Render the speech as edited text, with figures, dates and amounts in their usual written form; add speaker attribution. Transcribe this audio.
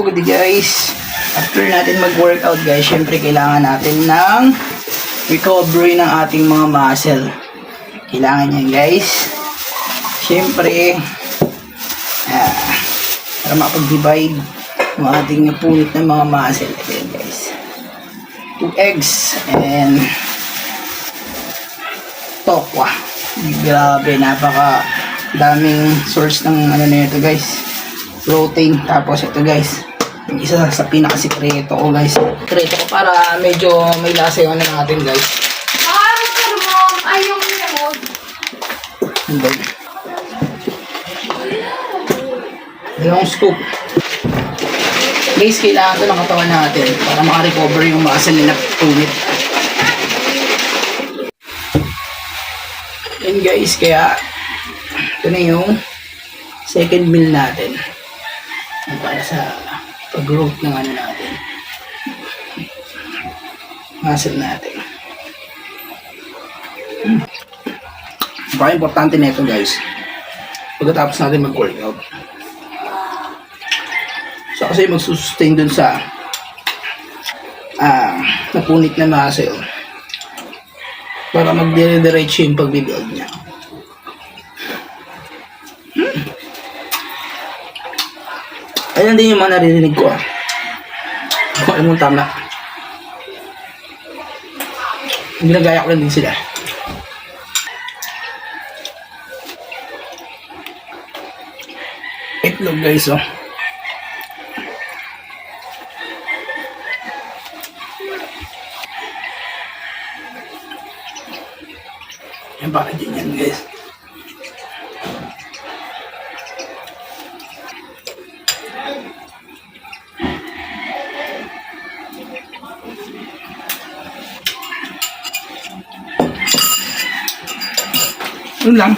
Speaker 1: good guys. After natin mag-workout guys, syempre kailangan natin ng recovery ng ating mga muscle. Kailangan yan guys. Syempre, para makapag-divide ng ating napunit ng mga muscle. Ayan guys. 2 eggs and tokwa. Grabe, napaka daming source ng ano na ito guys. Protein. Tapos ito guys, yung isa sa pinakasikreto ko guys. Sikreto ko para medyo may lasa yung ano natin guys.
Speaker 2: Ay, yung remote.
Speaker 1: And then, dalawang scoop. Guys, kailangan ito ng katawan natin para makarecover yung muscle na punit. And guys, kaya ito na yung second meal natin. Para sa pag-growth ng ano natin. Muscle natin. Importante na ito guys. Pagkatapos natin mag-workout. So kasi magsusustain dun sa napunit na muscle. Para mag-dire-diretso yung pag-build niya. Ayan din yung mga naririnig ko kung ano mong tama. Ginagaya ko lang din sila. Itlog guys oh. Yan para din yan guys. Yun lang.